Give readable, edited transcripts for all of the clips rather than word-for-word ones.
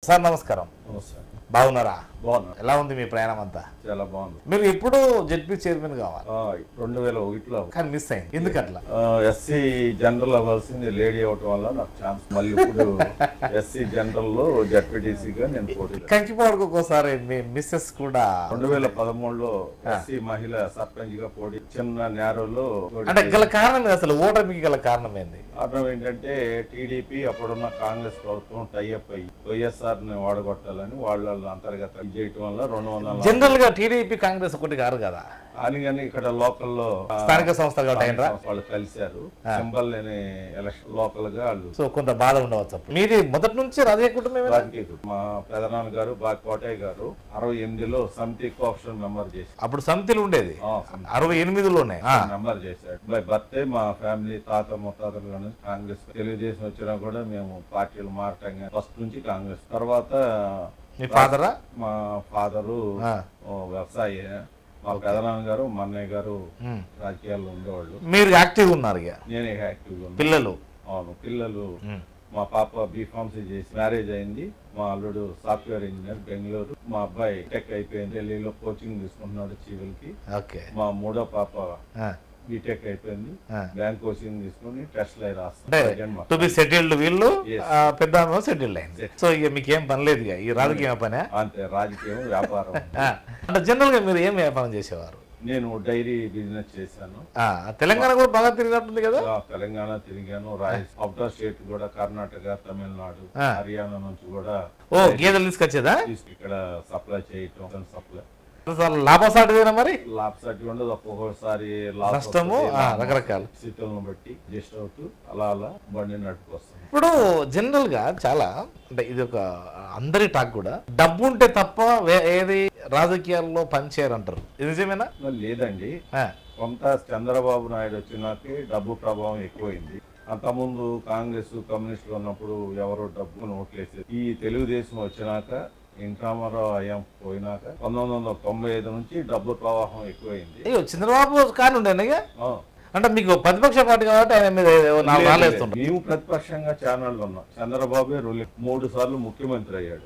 Sir నమస్కారం. బాగున్నారా? బాగున్నా. ఎలా ఉంది మీ ప్రయాణం అంతా? చాలా బాగుంది. మీరు ఎప్పుడు జెడ్పీ చైర్మన్ కావాలి? 2001లో కానీ మిస్ అయింది. ఎందుకు అట్లా? ఎస్సీ జనరల్ అవ్వాల్సింది లేడీ అవటం వల్ల నాకు ఛాన్స్ మళ్ళీ ఇప్పుడు ఎస్సీ జనరల్ లో జడ్పీటీసీగా నేను పోటీ. కంకిపాడుకు ఒక్కోసారి మీ మిస్సెస్ కూడా 2013లో ఎస్సీ మహిళ సర్పంచ్ గా పోటీ చిన్న నేరోలో. అంటే గల కారణం అసలు ఓటమికి గల కారణం ఏంది? కారణం ఏంటంటే టీడీపీ అప్పుడున్న కాంగ్రెస్ ప్రభుత్వం టైఅప్ అయ్యి వైఎస్ఆర్ ని వాడగొట్టాలని వాళ్ళ అంతర్గత చేయటం వల్ల 200 జనరల్ గా టీడీపీ కాంగ్రెస్ ఒకటి కాదు కదా అని. కానీ ఇక్కడ లోకల్లో స్థానిక సంస్థలు వాళ్ళు కలిశారు. సింబల్ లేని ఎలక్షన్ లోకల్ గా వాళ్ళు. సో కొంత బాధ ఉండవచ్చు. మీది మొదటి నుంచి రాజకీయ కుటుంబం? మా పెదనాన్న గారు కోటయ్య గారు 68లో సమితి కోఆప్షన్ మెంబర్ చేసి, అప్పుడు సమితిలు ఉండేది 68లోనే మెంబర్ చేశాడు. బై బర్త్డే మా ఫ్యామిలీ తాత ముత్తాతలు కానీ కాంగ్రెస్, తెలుగుదేశం వచ్చినా కూడా మేము పార్టీలు మారటం ఫస్ట్ నుంచి కాంగ్రెస్. తర్వాత మీ ఫాదరా? మా ఫాదరు వ్యవసాయ, మా పెదనాన్న గారు మా అన్నయ్య గారు రాజకీయాల్లో ఉండేవాళ్ళు. మీరు యాక్టివ్ ఉన్నారు? నేనే యాక్టివ్ గా. పిల్లలు? అవును, పిల్లలు. మా పాప బీఫార్మసీ చేసి మ్యారేజ్ అయింది. మా అల్లుడు సాఫ్ట్వేర్ ఇంజనీర్ బెంగళూరు. మా అబ్బాయి టెక్ అయిపోయింది, ఢిల్లీలో కోచింగ్ తీసుకుంటున్నాడు సివిల్ కి. మా మూడో పాప బీటెక్ అయిపోయింది, బ్యాంక్ కోచింగ్ తీసుకుని టెస్ట్ లై రాస్తాను. సెటిల్డ్ వీళ్ళు, పెద్ద సెటిల్డ్ అయింది. సో ఇక మీకు ఏం పని లేదు ఈ రాజకీయ పని? అంతే, రాజకీయం వ్యాపారం. అంటే జనరల్ గా మీరు ఏం వ్యాపారం చేసేవారు? నేను డైరీ బిజినెస్ చేశాను. తెలంగాణ కూడా బాగా తిరిగినట్టుంది కదా? తెలంగాణ తిరిగాను, అవుట్ ఆఫ్ స్టేట్ కూడా, కర్ణాటక, తమిళనాడు, హర్యానా నుంచి కూడా. గేదెలు తీసుకొచ్చేదా? ఇక్కడ సప్లై చేయటం. సప్లై లాభసాటిదేనా? మరి లాభసాటి ఉండదు, ఒక్కొక్కసారి నష్టము రకరకాల స్థితులను బట్టి జస్ట్ అవుతూ అలా అలా బండి నడుపుకొస్తాం. ఇప్పుడు జనరల్ గా చాలా అంటే ఇది ఒక అందరి టాక్ కూడా, డబ్బు ఉంటే తప్ప ఏది రాజకీయాల్లో పనిచేయరంటారు. ఇది నిజమేనా? లేదండి, కొంత చంద్రబాబు నాయుడు వచ్చినాకే డబ్బు ప్రభావం ఎక్కువైంది. అంతకుముందు కాంగ్రెస్ కమ్యూనిస్టులు ఉన్నప్పుడు ఎవరో డబ్బును ఓట్లేసేది. ఈ తెలుగుదేశం వచ్చినాక రామారావు అయ్యాం పోయినాక 1995 నుంచి డబ్బు ప్రవాహం ఎక్కువైంది. చంద్రబాబు కానుండే అంటే మీకు ప్రతిపక్ష పార్టీ కాబట్టి ఆయన మీద మేము ప్రతిపక్షంగా ఛానళ్ళు ఉన్నాం. చంద్రబాబు 3 సార్లు ముఖ్యమంత్రి అయ్యాడు.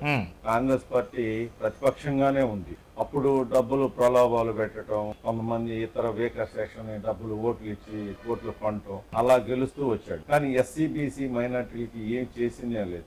కాంగ్రెస్ పార్టీ ప్రతిపక్షంగానే ఉంది. అప్పుడు డబ్బులు ప్రలోభాలు పెట్టడం, కొంతమంది ఇతర వేకర్ సెక్షన్ డబ్బులు ఓట్లు ఇచ్చి ఓట్లు కొనటం, అలా గెలుస్తూ వచ్చాడు. కానీ ఎస్సీ బీసీ మైనార్టీలకి ఏం చేసిందే లేదు.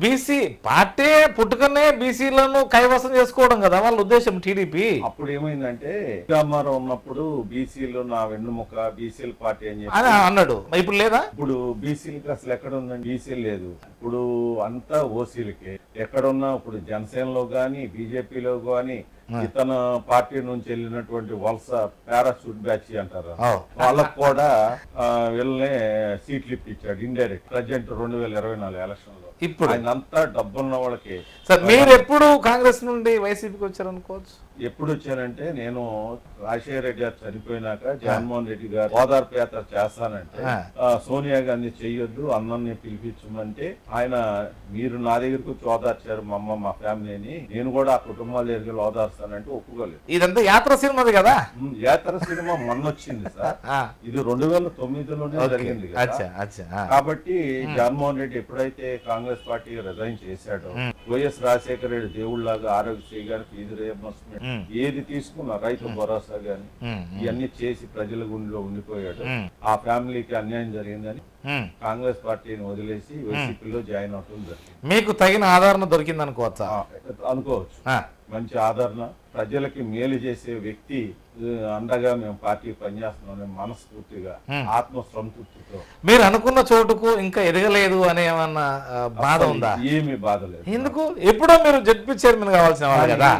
బీసీ పార్టీ పుట్టుకనే బీసీలను కైవసం చేసుకోవడం కదా వాళ్ళ ఉద్దేశం టీడీపీ. అప్పుడు ఏమైందంటే రామారావు ఉన్నప్పుడు బీసీలు నా వెన్నుముక, బీసీల పార్టీ అని చెప్పి అన్నాడు. ఇప్పుడు లేదా? ఇప్పుడు బీసీలకి అసలు ఎక్కడ ఉందండి? బీసీ లేదు. ఇప్పుడు అంతా ఓసీలకే. ఎక్కడున్నా ఇప్పుడు జనసేనలో గాని బీజేపీలో గాని ఇతను పార్టీ నుంచి వెళ్ళినటువంటి వలస పారాషూట్ బ్యాచ్ అంటారు, వాళ్ళకు కూడా వీళ్ళనే సీట్లు ఇప్పించాడు ఇండైరెక్ట్. ప్రజెంట్ 2024 ఎలక్షన్ లో ఇప్పుడు ఆయన అంతా డబ్బున్న వాళ్ళకి. సార్ మీరు ఎప్పుడు కాంగ్రెస్ నుండి వైసీపీకి వచ్చారనుకోవచ్చు? ఎప్పుడు వచ్చానంటే, నేను రాజశేఖర రెడ్డి గారు చనిపోయినాక జగన్మోహన్ రెడ్డి గారు ఓదార్పు యాత్ర చేస్తానంటే సోనియా గాంధీ చెయ్యొద్దు, అన్నని పిలిపించమంటే ఆయన మీరు నా దగ్గరకు వచ్చి ఓదార్చారు మా అమ్మ మా ఫ్యామిలీని, నేను కూడా ఆ కుటుంబాల దగ్గర ఓదార్స్తానంటే ఒప్పుకోలేదు. ఇదంతా యాత్ర సినిమాది కదా? యాత్ర సినిమా మొన్న వచ్చింది సార్, ఇది 2009లోనే జరిగింది కదా. కాబట్టి జగన్మోహన్ రెడ్డి ఎప్పుడైతే కాంగ్రెస్ పార్టీ రిజైన్ చేశాడో, వైఎస్ రాజశేఖర రెడ్డి దేవుళ్లాగా ఆరోగ్యశ్రీ గాని, ఫీజు రియంబర్స్మెంట్ ఏది తీసుకున్నా, రైతు భరోసా గాని ఇవన్నీ చేసి ప్రజల గుండెలో ఉండిపోయాడు. ఆ ఫ్యామిలీకి అన్యాయం జరిగిందని కాంగ్రెస్ పార్టీని వదిలేసి వైసీపీలో జాయిన్ అవటం జరిగింది. మీకు తగిన ఆదరణ దొరికింది అనుకోవచ్చా? అనుకోవచ్చు. మంచి ఆదరణ, ప్రజలకి మేలు చేసే వ్యక్తి అండగా మేము పార్టీ పనిచేస్తున్నాం మనస్ఫూర్తిగా, ఆత్మ సంతృప్తితో. మీరు అనుకున్న చోటుకు ఇంకా ఎదగలేదు అనే ఏమన్నా బాధ ఉందా? ఏమీ బాధ లేదు. ఎందుకు? ఎప్పుడో మీరు జడ్పీ చైర్మన్ కావాల్సిన వాళ్ళు కదా.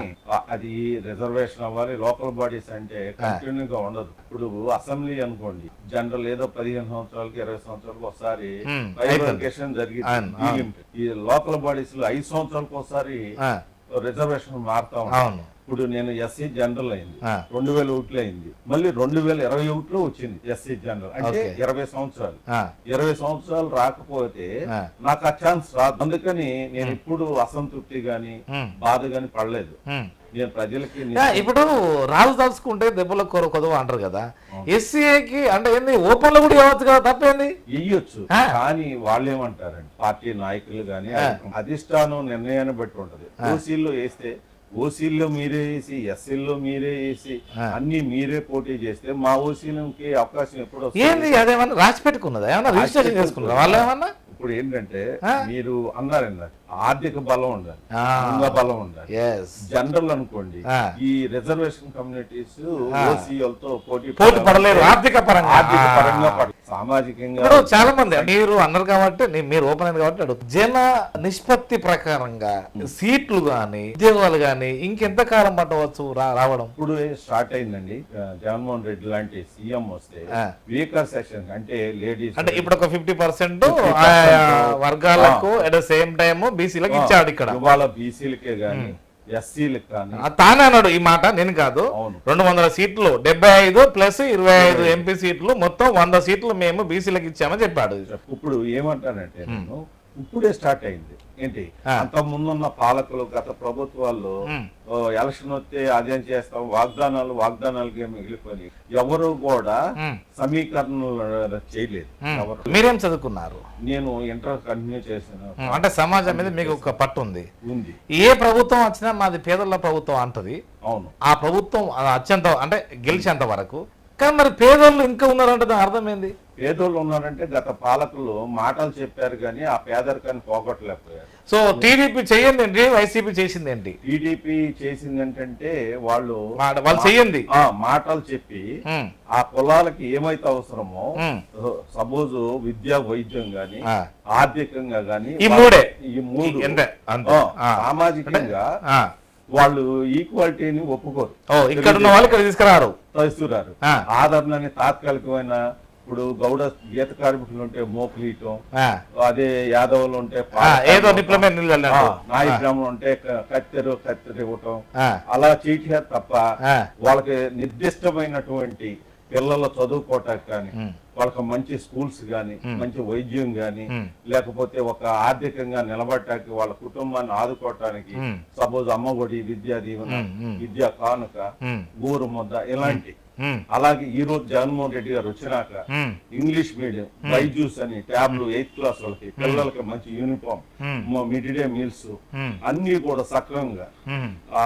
అది రిజర్వేషన్ అవ్వాలి. లోకల్ బాడీస్ అంటే కంటిన్యూగా ఉండదు. ఇప్పుడు అసెంబ్లీ అనుకోండి, జనరల్ ఏదో 15 సంవత్సరాలకి 20 సంవత్సరాలకు ఒకసారి బైఫర్కేషన్ జరిగింది. ఈ లోకల్ బాడీస్ లో 5 సంవత్సరాలకు ఒకసారి రిజర్వేషన్ మారుతా ఉంటాం. ఇప్పుడు నేను ఎస్సీ జనరల్ అయింది 2001లో అయింది, మళ్ళీ 2021లో వచ్చింది ఎస్సీ జనరల్, అంటే 20 సంవత్సరాలు. 20 సంవత్సరాలు రాకపోతే నాకు ఆ ఛాన్స్ రాదు. అందుకని నేను ఇప్పుడు అసంతృప్తి గాని బాధ గాని పడలేదు. నేను ప్రజలకి ఇప్పుడు రాజు తలుచుకుంటే దెబ్బల కొదవ అంటారు కదా, ఎస్సీఏకి అంటే ఏంది ఓపెన్ లో కూడా ఇవ్వచ్చు కదా, తప్పేంది? ఇయ్యొచ్చు. కానీ వాళ్ళు ఏమంటారండి, పార్టీ నాయకులు గాని అధిష్టానం నిర్ణయాన్ని బట్టి ఉంటది. ఓసీల్లో వేస్తే ఓసీల్లో మీరే వేసి, ఎస్సీల్లో మీరే వేసి, అన్ని మీరే పోటీ చేస్తే మా ఓసీలకి అవకాశం ఎప్పుడు ఏంది? అదేమన్నా రాసి పెట్టుకున్నదా? ఏమన్నా రిజిస్ట్రేషన్ చేసుకున్నారా వాళ్ళు? ఏమన్నా ఇప్పుడు ఏంటంటే మీరు అన్నారు ఆర్థిక బలం ఉండాలి, అంగ బలం ఉండాలి. జనరల్ అనుకోండి, ఈ రిజర్వేషన్ కమ్యూనిటీస్ ఓసీలతో పోటీ పడలేదు. ఆర్థిక పరంగా సామాజికంగా చాలా మంది మీరు అన్నారు కాబట్టి, మీరు ఓపెన్ అయింది కాబట్టి జన నిష్పత్తి ప్రకారంగా సీట్లు గాని ఉద్యోగాలు గాని ఇంకెంత కాలం పట్టవచ్చు రావడం? ఇప్పుడు స్టార్ట్ అయిందండి. జగన్మోహన్ రెడ్డి లాంటి సీఎం వస్తే వీకర్ సెక్షన్ అంటే లేడీస్, అంటే ఇప్పుడు ఒక 50% వర్గాలకు అట్ ద సేమ్ టైమ్ బీసీలకు ఇచ్చాడు. ఇక్కడ ఇవాళ బీసీలకే గానీ ఎస్సీలకు కానీ తానే అన్నాడు ఈ మాట, నేను కాదు. 200 సీట్లు 75 ప్లస్ 25 ఎంపీ సీట్లు మొత్తం 100 సీట్లు మేము బీసీలకు ఇచ్చామని చెప్పాడు. ఇప్పుడు ఏమంటానంటే నేను ఇప్పుడే స్టార్ట్ అయింది ఏంటి, అంత ముందున్న పాలకులు గత ప్రభుత్వాల్లో ఎలక్షన్ వస్తే అదేం చేస్తాం వాగ్దానాలకే మిగిలిపోయి ఎవరు కూడా సమీకరణలు చేయలేదు. మీరేం చదువుకున్నారు? నేను ఇంటర్ కంటిన్యూ చేశాను. అంటే సమాజం మీద మీకు ఒక పట్టు ఉంది. ఏ ప్రభుత్వం వచ్చినా మాది పేదల ప్రభుత్వం అంటది. అవును, ఆ ప్రభుత్వం అత్యంత అంటే గెలిచేంత వరకు. కానీ మరి పేదోళ్ళు ఇంకా ఉన్నారంటే దాని అర్థం ఏంది? పేదోళ్ళు ఉన్నారంటే గత పాలకులు మాటలు చెప్పారు కానీ ఆ పేదరికాన్ని పోగొట్టలేకపోయారు. సో టీడీపీ చేయండి, వైసీపీ చేసింది ఏంటి? టీడీపీ చేసింది ఏంటంటే వాళ్ళు చెయ్యండి మాటలు చెప్పి ఆ కులాలకి ఏమైతే అవసరమో, సపోజ్ విద్యా వైద్యం గాని ఆర్థికంగా గాని ఈ మూడు సామాజికంగా వాళ్ళు ఈక్వాలిటీని ఒప్పుకోరు. ఇక్కడ ఉన్న వాళ్ళు ఇక్కడ తీసుకురారు. ఆదరణని తాత్కాలికమైన, ఇప్పుడు గౌడ గీత కార్మికులు ఉంటే మోపులీయటం, అదే యాదవులు ఉంటే నాయి బ్రాహ్మణులు ఉంటే కత్తెర ఇవ్వటం, అలా చేయటం తప్ప వాళ్ళకి నిర్దిష్టమైనటువంటి పిల్లల చదువుకోవటానికి కానీ, వాళ్ళకి మంచి స్కూల్స్ గాని, మంచి వైద్యం గాని, లేకపోతే ఒక ఆర్థికంగా నిలబడటానికి వాళ్ళ కుటుంబాన్ని ఆదుకోవటానికి సపోజ్ అమ్మఒడి, విద్యా దీవెన, విద్యా కానుక, ఊరు ముద్ద ఇలాంటి. అలాగే ఈ రోజు జగన్మోహన్ రెడ్డి గారు వచ్చినాక ఇంగ్లీష్ మీడియం బైజూస్ అని ట్యాబ్లు 8th క్లాస్ వాళ్ళకి పిల్లలకి మంచి యూనిఫామ్, మిడ్ డే మీల్స్ అన్ని కూడా సక్రమంగా,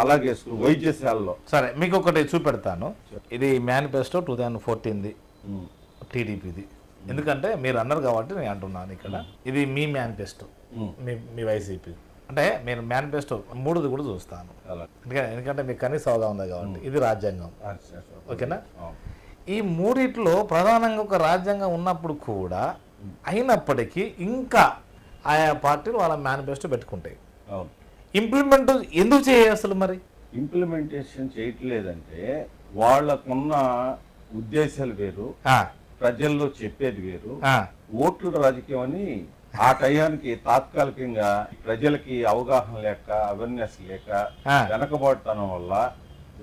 అలాగే వైద్యశాలలో. సరే, మీకు ఒకటి చూపెడతాను. ఇది మేనిఫెస్టో 2014 టీడీపీది. ఎందుకంటే మీరు అన్నారు కాబట్టి నేను అంటున్నాను. ఇక్కడ ఇది మీ మేనిఫెస్టో, మీ వైసీపీ. అంటే మీరు మేనిఫెస్టో 3ది కూడా చూస్తాను, ఎందుకంటే మీకు కనీస అవగాహన ఉంది కాబట్టి. ఇది రాజ్యాంగం, ఓకేనా? ఈ మూడిట్లో ప్రధానంగా ఒక రాజ్యాంగం ఉన్నప్పుడు కూడా అయినప్పటికీ ఇంకా ఆయా పార్టీలు వాళ్ళ మేనిఫెస్టో పెట్టుకుంటాయి. ఇంప్లిమెంట్ ఎందుకు చేయాలి అసలు? మరి ఇంప్లిమెంటేషన్ చేయట్లేదంటే వాళ్ళకున్న ఉద్దేశాలు వేరు, ప్రజల్లో చెప్పేది వేరు. ఓట్ల రాజకీయం అని ఆ టయానికి తాత్కాలికంగా ప్రజలకి అవగాహన లేక, అవేర్నెస్ లేక, వెనకబడతనం వల్ల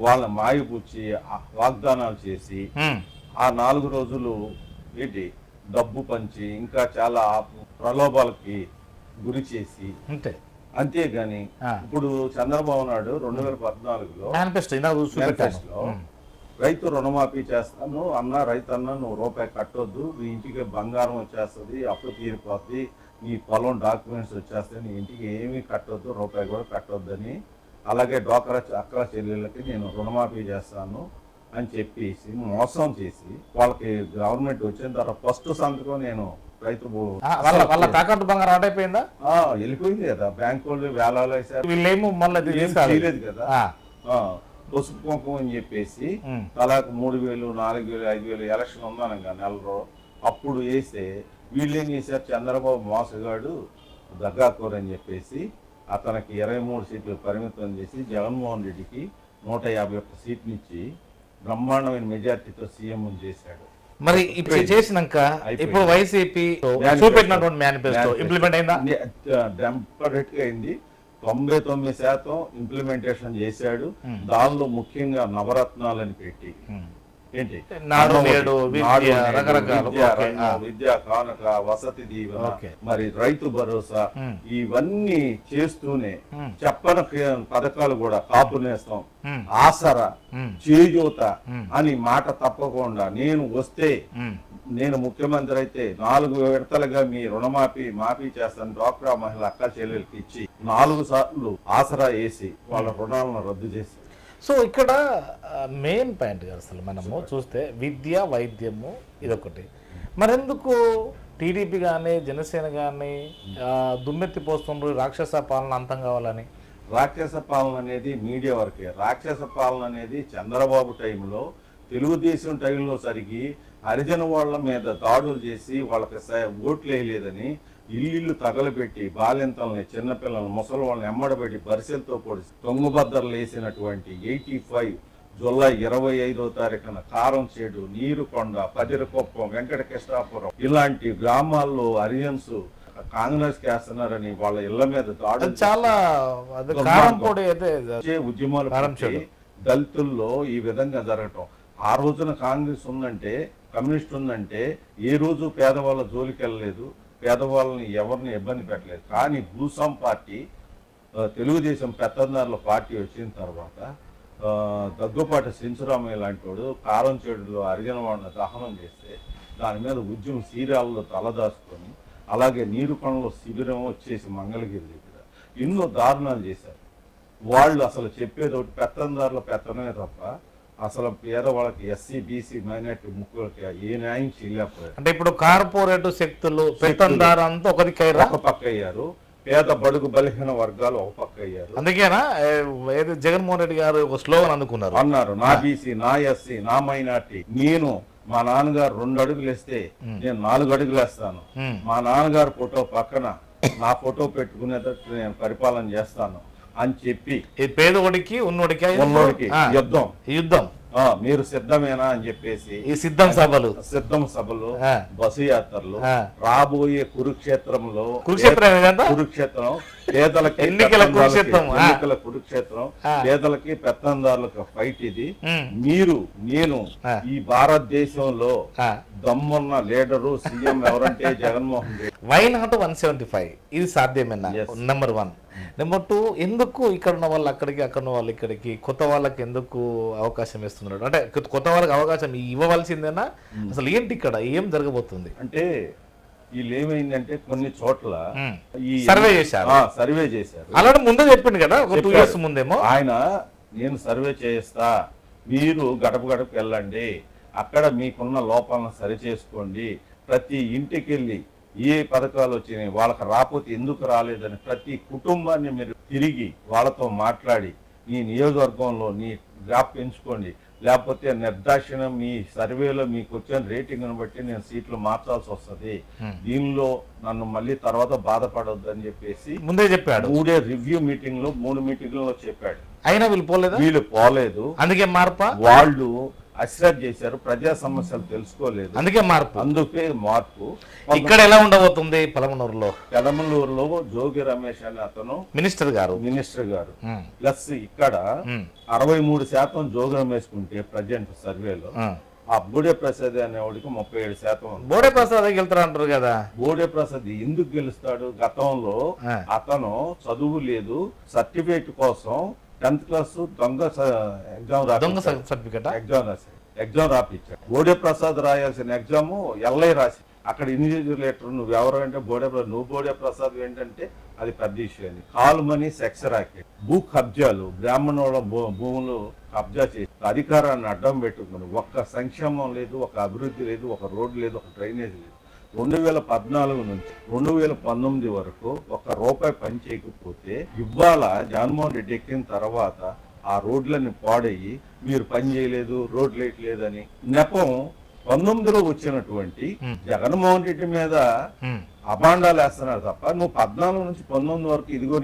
వాళ్ళ మాయపుచ్చి వాగ్దానాలు చేసి ఆ 4 రోజులు ఏంటి డబ్బు పంచి ఇంకా చాలా ప్రలోభాలకి గురి చేసి అంతేగాని ఇప్పుడు చంద్రబాబు నాయుడు 2014లో మేనిఫెస్టోలో రైతు రుణమాఫీ చేస్తాను అన్న, రైతు అన్న నువ్వు రూపాయి కట్టొద్దు, నీ ఇంటికి బంగారం వచ్చేస్తుంది, అప్పు తీరిపోద్ది, నీ పొలం డాక్యుమెంట్స్ వచ్చేస్తాయి, నీ ఇంటికి ఏమీ కట్టొద్దు, రూపాయి కూడా కట్టొద్దని, అలాగే డోక్రా అక్క చెల్లెళ్ళకి నేను రుణమాఫీ చేస్తాను అని చెప్పేసి మోసం చేసి వాళ్ళకి గవర్నమెంట్ వచ్చిన తర్వాత ఫస్ట్ సంతకం నేను రైతు వెళ్ళిపోయింది కదా, బ్యాంకు వాళ్ళు వేలాలు వేసారు కదా, పసుపు కుంకుమ అని చెప్పేసి తలాకు 3,000, 4,000, 5,000 ఎలక్షన్ ఉందనగా నెలలో అప్పుడు వేస్తే వీళ్ళేం చేశారు, చంద్రబాబు మోసగాడు దగ్గాకూర్ అని చెప్పేసి అతనికి 23 సీట్లు పరిమితం చేసి జగన్మోహన్ రెడ్డికి 151 సీట్నిచ్చి బ్రహ్మాండమైన మెజార్టీతో సీఎం చేశాడు. మరి ఇప్పుడు చేసినాక ఇప్పుడు వైసీపీ చూపెట్టినటువంటి మేనిఫెస్టో ఇంప్లిమెంట్ అయిందా? డెంపరేట్ గా అయింది. 99% ఇంప్లిమెంటేషన్ చేశాడు. దానిలో ముఖ్యంగా నవరత్నాలని పెట్టి ఏంటి విద్యా కానుక, వసతి దీవెన, మరి రైతు భరోసా, ఇవన్నీ చేస్తూనే చెప్పన పథకాలు కూడా కాపు నేస్తం, ఆసరా, చేయూత అని మాట తప్పకుండా నేను వస్తే నేను ముఖ్యమంత్రి అయితే 4 విడతలుగా మీ మాఫీ చేస్తాను. డ్వాక్రా మహిళ అక్క చెల్లెలకి ఇచ్చి 4 సార్లు ఆసరా వేసి వాళ్ళ రుణాలను రద్దు చేసి. సో ఇక్కడ మెయిన్ పాయింట్ అసలు మనము చూస్తే విద్య, వైద్యము ఇదొకటి. మరెందుకు టీడీపీ కానీ జనసేన కానీ దుమ్మెత్తి పోస్తుండ్రు రాక్షస పాలన అంతం కావాలని? రాక్షస పాలన అనేది మీడియా వరకే. రాక్షస పాలన అనేది చంద్రబాబు టైంలో, తెలుగుదేశం టైంలో సరిగి హరిజన వాళ్ళ మీద దాడులు చేసి వాళ్ళకి ఓట్లు వేయలేదని ఇల్లు తగలబెట్టి బాలింతల్ని, చిన్నపిల్లల్ని, ముసలి వాళ్ళని ఎమ్మడబెట్టి బరిసెలతో పొడిచి తొంగుబద్దలు వేసినటువంటి 85 జూలై 25వ తారీఖున కారంచేడు, నీరుకొండ, పదిరకొప్పం, వెంకటకృష్ణాపురం ఇలాంటి గ్రామాల్లో హరిజన్స్ కాంగ్రెస్ వేస్తున్నారని వాళ్ళ ఇళ్ల మీద దాడులు చాలా ఉద్యమాలు దళితుల్లో ఈ విధంగా జరగటం. ఆ రోజున కాంగ్రెస్ ఉందంటే, కమ్యూనిస్ట్ ఉందంటే ఏ రోజు పేదవాళ్ళ జోలికి వెళ్ళలేదు, పేదవాళ్ళని ఎవరిని ఇబ్బంది పెట్టలేదు. కానీ భూస్వాం పార్టీ, తెలుగుదేశం పెత్తందారుల పార్టీ వచ్చిన తర్వాత దగ్గుపాటి సించురామయ్య లాంటి వాడు కారంచేడులో హరిజన వాళ్ళని దహనం చేస్తే దాని మీద ఉద్యమం సీరియాల్లో తలదాచుకొని, అలాగే నీరుకొండలో శిబిరం వచ్చేసి మంగళగిరి దగ్గర ఎన్నో దారుణాలు చేశారు. వాళ్ళు అసలు చెప్పేది ఒకటి, పెత్తందారుల పెత్తనమే తప్ప అసలు పేదవాళ్ళకి, ఎస్సీ, బీసీ, మైనార్టీ ముక్కులకి ఏ న్యాయం చేయలేకపోయారు. అంటే ఇప్పుడు కార్పొరేట్ శక్తులు పెత్తందారు అంతా ఒక పక్క అయ్యారు, పేద బడుగు బలహీన వర్గాలు ఒక పక్క అయ్యారు. అందుకేనా జగన్మోహన్ రెడ్డి గారు ఒక స్లోగన్ అందుకున్నారు, అన్నారు నా బీసీ, నా ఎస్సీ, నా మైనార్టీ. నేను మా నాన్నగారు 2 అడుగులు వేస్తే నేను 4 అడుగులు వేస్తాను. మా నాన్నగారు ఫోటో పక్కన నా ఫోటో పెట్టుకునేటట్టు నేను పరిపాలన చేస్తాను అని చెప్పి పేదోడికి ఉన్నోడికి యుద్ధం మీరు సిద్ధమేనా అని చెప్పేసి ఈ సిద్ధం సభలు, బస్సు యాత్రలు, రాబోయే కురుక్షేత్రం పేదలకి ఎన్నికల కురుక్షేత్రం, పేదలకి పెత్తందారులకు ఫైట్. ఇది నేను ఈ భారతదేశంలో దమ్మున్న లీడరు సీఎం ఎవరంటే జగన్మోహన్ రెడ్డి. Why not 175? ఇది సాధ్యమేనా? నెంబర్ 1. నెంబర్ 2, ఎందుకు ఇక్కడ ఉన్న వాళ్ళు అక్కడికి, అక్కడ ఉన్న వాళ్ళు ఇక్కడికి, కొత్త వాళ్ళకి ఎందుకు అవకాశం ఇస్తున్నాడు? అంటే కొత్త వాళ్ళకి అవకాశం ఇవ్వవలసిందేనా? అసలు ఏంటి ఇక్కడ ఏం జరగబోతుంది అంటే వీళ్ళు ఏమైందంటే కొన్ని చోట్ల సర్వే చేశారు. అలాంటి ముందే చెప్పింది కదా, ఒక 2 years ముందేమో ఆయన, నేను సర్వే చేస్తా, మీరు గడప గడపకి వెళ్ళండి, అక్కడ మీకున్న లోపాలను సరి చేసుకోండి, ప్రతి ఇంటికి వెళ్ళి ఏ పథకాలు వచ్చినాయి, వాళ్ళకి రాకపోతే ఎందుకు రాలేదని ప్రతి కుటుంబాన్ని మీరు తిరిగి వాళ్ళతో మాట్లాడి మీ నియోజకవర్గంలో నీ గ్రాఫ్ పెంచుకోండి, లేకపోతే నిర్దాక్షిణ్యం మీ సర్వేలో మీకు వచ్చిన రేటింగ్ను బట్టి నేను సీట్లు మార్చాల్సి వస్తుంది, దీనిలో నన్ను మళ్ళీ తర్వాత బాధపడొద్దు అని చెప్పేసి ముందే చెప్పాడు. 3 రివ్యూ మీటింగ్లో 3 మీటింగ్లో చెప్పాడు. అయినా వీళ్ళు పోలేదు. అందుకే మార్పు వాళ్ళు అశ్రద్ధ చేశారు, ప్రజా సమస్యలు తెలుసుకోలేదు, అందుకే మార్పు. ఇక్కడ ఎలా ఉండబోతుంది? పెలమలూరులో జోగి రమేష్ అనే అతను మినిస్టర్ గారు ప్లస్ ఇక్కడ 63% జోగి రమేష్ ఉంటే ప్రజెంట్ సర్వేలో ఆ బోడే ప్రసాద్ అనేవాడికి 37%. బోడే ప్రసాద్ గెలుతారంటారు కదా. బోడే ప్రసాద్ ఎందుకు గెలుస్తాడు? గతంలో అతను చదువు లేదు, సర్టిఫికేట్ కోసం 10th క్లాస్ దొంగ ఎగ్జామ్ రాపించాడు. బోడే ప్రసాద్ రాయాల్సిన ఎగ్జామ్ ఎల్ఐ రాసి అక్కడ ఇన్విజిలేటర్ నువ్వు ఎవరు అంటే నువ్వు బోడే ప్రసాద్ ఏంటంటే అది పెద్ద ఇష్యూ అని. కాల్ మనీ, సెక్స్ రాకెట్, భూ కబ్జాలు, బ్రాహ్మణుల భూములు కబ్జా చేసి అధికారాన్ని అడ్డం పెట్టుకుని ఒక్క సంక్షేమం లేదు, ఒక అభివృద్ధి లేదు, ఒక రోడ్డు లేదు, ఒక డ్రైనేజ్ లేదు. 2014 నుంచి 2019 వరకు ₹1 పని చేయకపోతే ఇవాళ జగన్మోహన్ రెడ్డి ఎక్కిన తర్వాత ఆ రోడ్లని పాడయ్యి మీరు పని చేయలేదు, రోడ్లు వేయట్లేదని నెపం 19లో వచ్చినటువంటి జగన్మోహన్ రెడ్డి మీద అభాండాలు వేస్తున్నారు తప్ప నువ్వు 14 నుంచి 19 వరకు ఇదిగో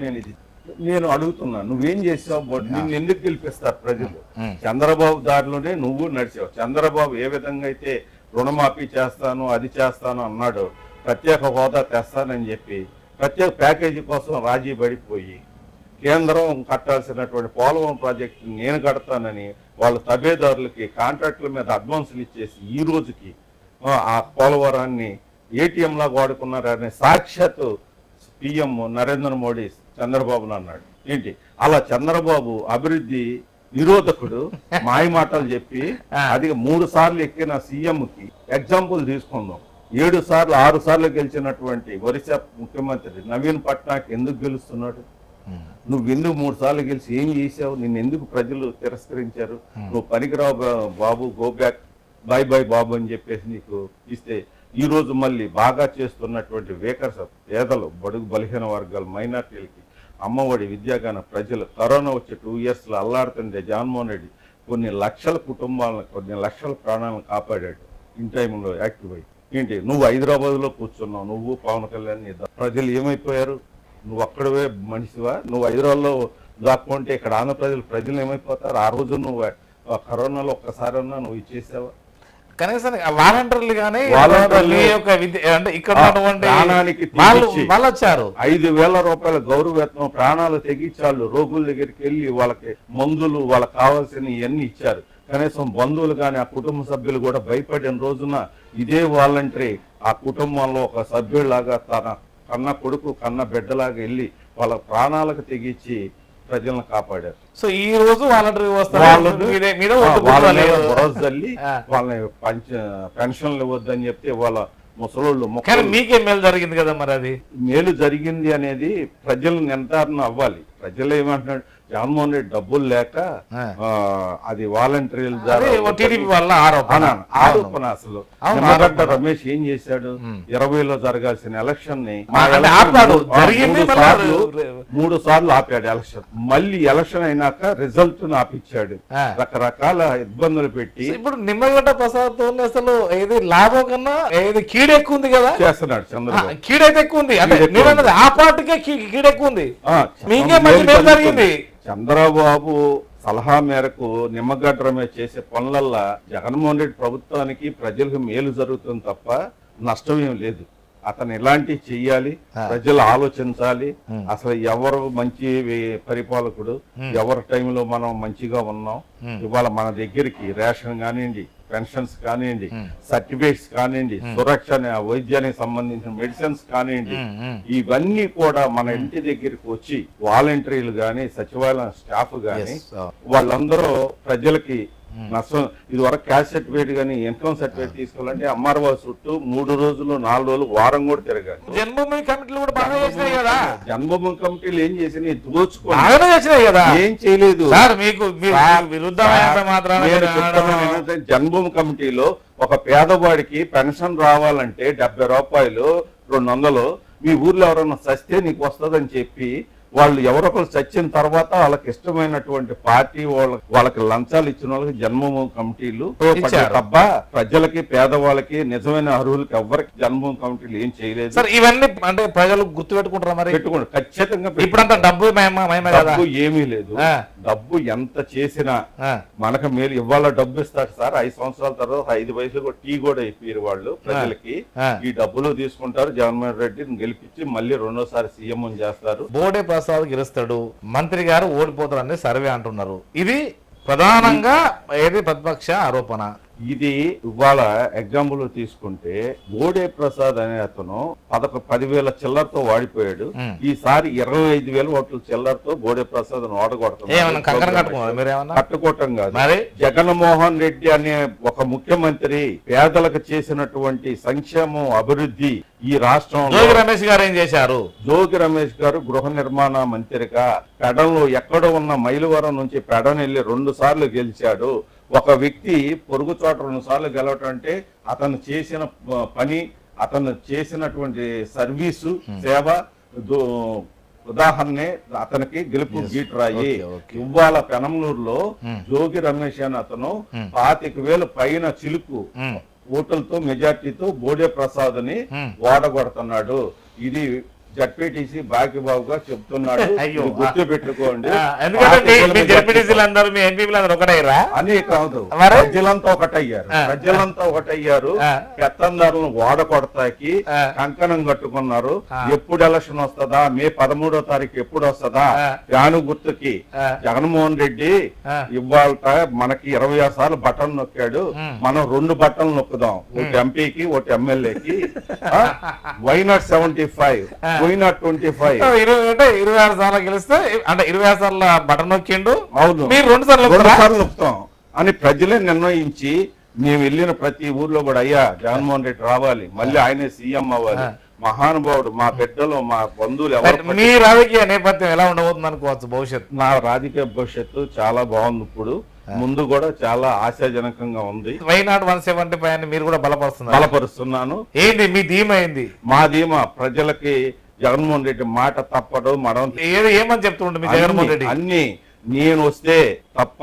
నేను అడుగుతున్నా, నువ్వేం చేసావు? నిన్ను ఎందుకు గెలిపిస్తారు ప్రజలు? చంద్రబాబు దారిలోనే నువ్వు నడిచావు. చంద్రబాబు ఏ విధంగా అయితే రుణమాఫీ చేస్తాను, అది చేస్తాను అన్నాడు, ప్రత్యేక హోదా తెస్తానని చెప్పి ప్రత్యేక ప్యాకేజీ కోసం రాజీ పడిపోయి కేంద్రం కట్టాల్సినటువంటి పోలవరం ప్రాజెక్టు నేను కడతానని వాళ్ళ తబేదారులకి కాంట్రాక్టుల మీద అడ్వాన్సులు ఇచ్చేసి ఈ రోజుకి ఆ పోలవరాన్ని ఏటీఎం లాగా వాడుకున్నారనే సాక్షాత్తు పిఎం నరేంద్ర మోడీ చంద్రబాబును అన్నాడు. ఏంటి అలా చంద్రబాబు అభివృద్ధి నిరోధకుడు మాయ మాటలు చెప్పి అది 3 సార్లు ఎక్కిన సీఎంకి ఎగ్జాంపుల్ తీసుకుందాం. 7 సార్లు 6 సార్లు గెలిచినటువంటి ఒరిస్సా ముఖ్యమంత్రి నవీన్ పట్నాయక్ ఎందుకు గెలుస్తున్నాడు? నువ్వు ఎందుకు 3 సార్లు గెలిచి ఏం చేసావు? నిన్ను ఎందుకు ప్రజలు తిరస్కరించారు? నువ్వు పనికిరావు బాబు, గో బ్యాక్, బై బై బాబు అని చెప్పేసి నీకు ఇస్తే ఈ రోజు మళ్ళీ బాగా చేస్తున్నటువంటి వేకర్స్ పేదలు, బడుగు బలహీన వర్గాలు, మైనార్టీలకి అమ్మఒడి, విద్యాగాన ప్రజలు కరోనా వచ్చే 2 years లో అల్లాడుతుంటే జగన్మోహన్ రెడ్డి కొన్ని లక్షల కుటుంబాలను, కొన్ని లక్షల ప్రాణాలను కాపాడాడు ఇన్ టైంలో యాక్టివ్ అయ్యి. ఏంటి నువ్వు హైదరాబాద్లో కూర్చున్నావు, నువ్వు పవన్ కళ్యాణ్, ప్రజలు ఏమైపోయారు? నువ్వు అక్కడవే మనిషివా? నువ్వు హైదరాబాద్లో దాక్కుంటే ఇక్కడ ఆంధ్ర ప్రజలు ఏమైపోతారు? ఆ రోజు నువ్వు కరోనాలో ఒక్కసారన్నా నువ్వు ఇచ్చేసావా? కనీసం వాలంటీర్లు కానీ అంటే ఇక్కడ వాళ్ళు వచ్చారు 5,000 రూపాయల గౌరవవేతనం ప్రాణాలు తెగించాళ్ళు. రోగుల దగ్గరికి వెళ్ళి వాళ్ళకి మందులు, వాళ్ళకి కావాల్సిన ఇవన్నీ ఇచ్చారు. కనీసం బంధువులు కానీ ఆ కుటుంబ సభ్యులు కూడా భయపడిన రోజున ఇదే వాలంటరీ ఆ కుటుంబంలో ఒక సభ్యుడిలాగా తన కన్న కొడుకు, కన్న బిడ్డలాగా వెళ్ళి వాళ్ళ ప్రాణాలకు తెగించి ప్రజలను కాపాడారు. సో ఈ రోజు వాలంటరీ వాళ్ళని పెన్షన్లు ఇవ్వద్దని చెప్తే వాళ్ళ ముసలోళ్ళు మీకే మేలు జరిగింది కదా. మరి అది మేలు జరిగింది అనేది ప్రజలు నిర్ధారణ అవ్వాలి. ప్రజలు ఏమంటున్నాడు, జగన్మోహన్ రెడ్డి డబ్బులు లేక అది వాలంటీర్ల ద్వారా ఆరోపణ. అసలు నిమ్మగడ్డ రమేష్ ఏం చేశాడు? 20లో జరగాల్సిన ఎలక్షన్ ని 3 సార్లు ఆపాడు ఎలక్షన్. మళ్ళీ ఎలక్షన్ అయినాక రిజల్ట్ ఆపిచ్చాడు. రకరకాల ఇబ్బందులు పెట్టి ఇప్పుడు నిమ్మగడ్డ ప్రసాద్ అసలు ఏది లాభం కన్నా ఏది కీడు ఎక్కువ ఉంది కదా చేస్తున్నాడు. చంద్రబాబు కీడైతే ఎక్కువ ఉంది, అంటే ఆ పార్టీకే కీడు ఎక్కువ ఉంది. మీకే మంచి మేలు జరిగింది. చంద్రబాబు సలహా మేరకు నిమ్మగడ్డ రమేష్ చేసే పనులల్లా జగన్మోహన్ రెడ్డి ప్రభుత్వానికి, ప్రజలకు మేలు జరుగుతుంది తప్ప నష్టం ఏం లేదు. అతను ఇలాంటివి చెయ్యాలి, ప్రజలు ఆలోచించాలి. అసలు ఎవరు మంచి పరిపాలకుడు, ఎవరి టైంలో మనం మంచిగా ఉన్నాం, ఇవాళ మన దగ్గరికి రేషన్ కానివ్వండి, పెన్షన్స్ కానివ్వండి, సర్టిఫికేట్స్ కానివ్వండి, సురక్ష వైద్యానికి సంబంధించిన మెడిసిన్స్ కానివ్వండి, ఇవన్నీ కూడా మన ఇంటి దగ్గరికి వచ్చి వాలంటీర్లు గాని, సచివాలయం స్టాఫ్ గాని వాళ్ళందరూ ప్రజలకి నష్టం. ఇది వరకు క్యాష్ సర్టిఫికేట్ కానీ ఇన్కమ్ సర్టిఫికేట్ తీసుకోవాలంటే అమ్మారవాళ్ళ చుట్టూ 3 రోజులు 4 రోజులు వారం కూడా తిరగాలి. జన్మభూమి కమిటీలు కూడా బాగా చేసినాయి కదా. జన్మభూమి కమిటీలు ఏం చేసినాయి? దోచుకో కదా, ఏం చేయలేదు. జన్మభూమి కమిటీలో ఒక పేదవాడికి పెన్షన్ రావాలంటే 70 రూపాయలు 200 మీ ఊర్లో ఎవరన్నా చస్తే నీకు వస్తుందని చెప్పి వాళ్ళు ఎవరొకరు చచ్చిన తర్వాత వాళ్ళకి ఇష్టమైనటువంటి పార్టీ వాళ్ళకి లంచాలు ఇచ్చిన వాళ్ళకి జన్మభూమి కమిటీలు తప్ప ప్రజలకి, పేదవాళ్ళకి, నిజమైన అర్హులకి ఎవరికి జన్మభూమి కమిటీలు ఏం చేయలేదు. సార్ ఇవన్నీ అంటే ప్రజలు గుర్తు పెట్టుకుంటారా? మరి పెట్టుకోండి ఖచ్చితంగా. ఇప్పుడంతా డబ్బు ఏమీ లేదు. డబ్బు ఎంత చేసినా మనకు మేలు. ఇవాళ డబ్బు ఇస్తారు సార్, 5 సంవత్సరాల తర్వాత 5 వయసులో టీ కూడా అయిపోయారు వాళ్ళు ప్రజలకి. ఈ డబ్బులు తీసుకుంటారు, జగన్మోహన్ రెడ్డిని గెలిపించి మళ్ళీ 2వ సారి సీఎం చేస్తారు. బోడే ప్రసాద్ గెలుస్తాడు, మంత్రి గారు ఓడిపోతారని సర్వే అంటున్నారు. ఇది ప్రధానంగా ఏది ప్రతిపక్ష ఆరోపణ. ఇది ఇవాళ ఎగ్జాంపుల్ తీసుకుంటే బోడే ప్రసాద్ అనే అతను 10,000 చిల్లరతో వాడిపోయాడు. ఈసారి 25,000 ఓట్ల చిల్లరతో బోడే ప్రసాద్ కట్టుకోవటం కాదు. జగన్మోహన్ రెడ్డి అనే ఒక ముఖ్యమంత్రి పేదలకు చేసినటువంటి సంక్షేమం, అభివృద్ధి ఈ రాష్ట్రంలో జోగి రమేష్ గారు ఏం చేశారు? జోగి రమేష్ గారు గృహ నిర్మాణ మంత్రిగా పెడలో ఎక్కడ ఉన్న మైలవరం నుంచి పెడను వెళ్ళి 2 సార్లు గెలిచాడు. ఒక వ్యక్తి పొరుగు చోట 2 సార్లు గెలవటం అంటే అతను చేసిన పని, అతను చేసినటువంటి సర్వీసు, సేవ ఉదాహరణే అతనికి గెలుపు గీటురాయి. ఇవాళ పెనంలూరులో జోగి రమేష్ అని అతను 25,000 పైన చిలుకు ఓట్లతో మెజార్టీతో బోడే ప్రసాద్ ని ఓడగొడుతున్నాడు. ఇది జడ్పీటీసీ బాకిబాబుగా చెప్తున్నాడు. అయ్యో. ఇది గుర్తు పెట్టుకోండి. ఎందుకంటే మీ జడ్పీటీసీలు అందరూ మీ ఎంపీలు అందరూ ఒకటయ్యారా? అని కాదు, మరి? ప్రజలంతా ఒకటయ్యారు. పెత్తందారులను ఓడకొడతాకి కంకణం కట్టుకున్నారు. ఎప్పుడు ఎలక్షన్ వస్తుందా, మే 13వ తారీఖు ఎప్పుడు వస్తుందా, ఫ్యాను గుర్తుకి జగన్మోహన్ రెడ్డి ఇవాళ మనకి 26 సార్లు బటన్ నొక్కాడు, మనం 2 బటన్లు నొక్కుదాం, ఒకటి ఎంపీకి ఒకటి ఎమ్మెల్యేకి. Why not 75, why not 25. 26 సార్లు గెలిస్తే అంటే 26 సార్లు బటన్ నొక్కిండు. అవును, మీరు 2 సార్లు నొక్కుతాం అని ప్రజలే నిర్ణయించి మేము వెళ్ళిన ప్రతి ఊర్లో కూడా అయ్యా జగన్మోహన్ రెడ్డి రావాలి, మళ్ళీ ఆయనే సీఎం అవ్వాలి, మహానుభావుడు, మా బిడ్డలు మా బంధువులు ఎవరు. మీ రాజకీయ నేపథ్యం ఎలా ఉండబోతుంది అనుకోవచ్చు భవిష్యత్తు? నా రాజకీయ భవిష్యత్తు చాలా బాగుంది. ఇప్పుడు ముందు కూడా చాలా ఆశాజనకంగా ఉంది. వైనాట్ 175 మీరు కూడా బలపరుస్తున్నాను. ఏంటి మీ ధీమా? ఏంది మా ధీమా? ప్రజలకి జగన్మోహన్ రెడ్డి మాట తప్పడు, మనం ఏమని చెప్తుండే మీ జగన్మోహన్ రెడ్డి? అన్ని నేను వస్తే తప్ప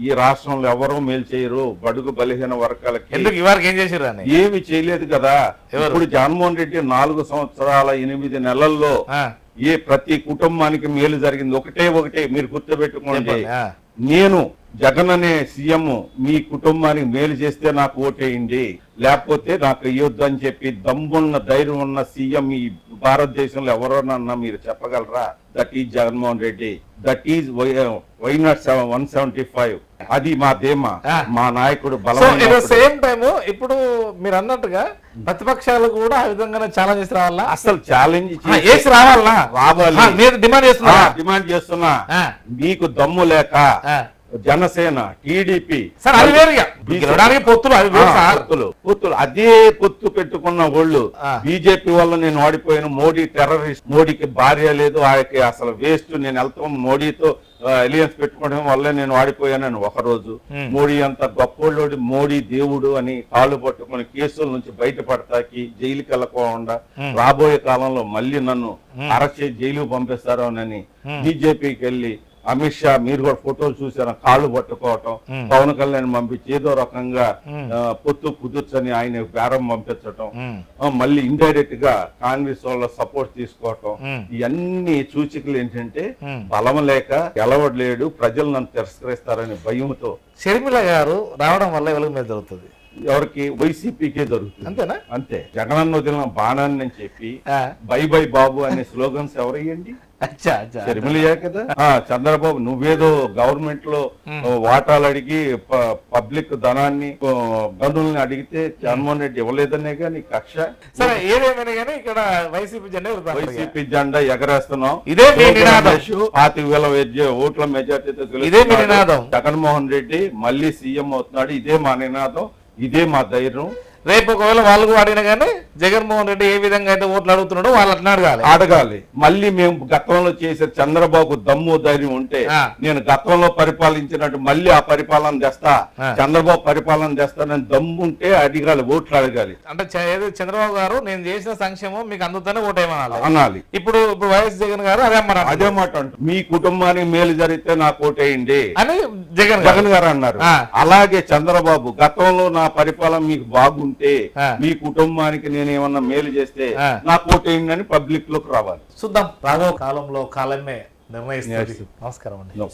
ఈ రాష్ట్రంలో ఎవరూ మేలు చేయరు, బడుగు బలహీన వర్గాలకి. ఎందుకు ఇవాళకి ఏం చేశారు? ఏమి చేయలేదు కదా. ఇప్పుడు జగన్మోహన్ రెడ్డి 4 సంవత్సరాల 8 నెలల్లో ఏ ప్రతి కుటుంబానికి మేలు జరిగింది ఒకటే మీరు గుర్తుపెట్టుకోండి. నేను జగన్ అనే సీఎం మీ కుటుంబానికి మేలు చేస్తే నాకు ఓటేయండి, లేకపోతే నాకు ఇవ్వద్దు అని చెప్పి దమ్మున్న ధైర్యం ఉన్న సీఎం ఈ భారతదేశంలో ఎవరోనన్నా మీరు చెప్పగలరా? That is Jaganmohan Reddy, that is why not 175. అది మా ధీమా, మా నాయకుడు బలమైన. సేమ్ టైమ్ ఇప్పుడు మీరు అన్నట్టుగా ప్రతిపక్షాలు కూడా ఆ విధంగా ఛాలెంజ్ చేసి రావాలా? అసలు ఛాలెంజ్ చేసి రావాలా? రావాలి, డిమాండ్ చేస్తున్నా. మీకు దమ్ము లేక జనసేన, టీడీపీ పొత్తులు అదే పొత్తు పెట్టుకున్న వాళ్ళు బీజేపీ వల్ల నేను ఓడిపోయాను, మోడీ టెర్రరిస్ట్, మోడీకి భార్య లేదు, ఆయనకి అసలు వేస్ట్, నేను వెళ్తాం మోడీతో అలియన్స్ పెట్టుకోవడం వల్ల నేను వాడిపోయానని ఒకరోజు, మోడీ అంత గొప్పోళ్ళోడి, మోడీ దేవుడు అని కాళ్ళు పట్టుకుని కేసుల నుంచి బయటపడతాకి జైలుకి వెళ్ళకుండా రాబోయే కాలంలో మళ్ళీ నన్ను అరెస్ట్ చేసి జైలుకు పంపిస్తారు అని బీజేపీకి వెళ్ళి అమిత్ షా, మీరు కూడా ఫోటోలు చూసారు, కాళ్ళు పట్టుకోవటం, పవన్ కళ్యాణ్ పంపించి ఏదో రకంగా పొత్తు కుదుర్చని ఆయన బేరం పంపించటం, మళ్ళీ ఇండైరెక్ట్ గా కాంగ్రెస్ వాళ్ళ సపోర్ట్ తీసుకోవటం, ఇవన్నీ సూచికలు ఏంటంటే బలం లేక గెలవడలేడు, ప్రజలు నన్ను తిరస్కరిస్తారనే భయంతో. షర్మిల గారు రావడం వల్ల ఎవరికి మీద జరుగుతుంది? ఎవరికి? వైసీపీకే జరుగుతుంది. అంతేనా? అంతే. జగనన్న వదిలిన బాణాన్ని అని చెప్పి బై బై బాబు అనే స్లోగన్స్ ఎవరయ్యండి? షర్మిలయే కదా. చంద్రబాబు నువ్వేదో గవర్నమెంట్ లో వాటాలు అడిగి పబ్లిక్ ధనాన్ని గనుల్ని అడిగితే జగన్మోహన్ రెడ్డి ఇవ్వలేదనే నీ కక్ష. సరే ఏదేమైనా కానీ ఇక్కడ వైసీపీ జెండా ఎగరేస్తున్నాం. ఇదే 25,000 ఓట్ల మెజార్టీతో జగన్మోహన్ రెడ్డి మళ్ళీ సీఎం అవుతున్నాడు. ఇదే మా నినాదం, ఇదే మా ధైర్యం. రేపు ఒకవేళ వాళ్ళు అడిగినా కానీ జగన్మోహన్ రెడ్డి ఏ విధంగా అయితే ఓట్లు అడుగుతున్నాడో వాళ్ళు అట్లా అడగాలి. మళ్ళీ మేము గతంలో చేసే చంద్రబాబు దమ్ము ధైర్యం ఉంటే నేను గతంలో పరిపాలించినట్టు మళ్ళీ ఆ పరిపాలన తెస్తా, చంద్రబాబు పరిపాలన తెస్తానని దమ్ము ఉంటే అడగాలి, ఓట్లు అడగాలి. అంటే చంద్రబాబు గారు నేను చేసిన సంక్షేమం మీకు అందుతోనే ఓటేమనాలి అనాలి. ఇప్పుడు వైఎస్ జగన్ గారు అదే మాట అంటారు, మీ కుటుంబానికి మేలు జరిగితే నాకు ఓటేయండి అని జగన్ గారు అన్నారు. అలాగే చంద్రబాబు గతంలో నా పరిపాలన మీకు బాగుంది, మీ కుటుంబానికి నేనేమన్నా మేలు చేస్తే నాకు ఓటేయండి పబ్లిక్ లోకి రావాలి. చూద్దాం, రాబో కాలంలో కాలమే నిర్ణయిస్తుంది. నమస్కారం అండి.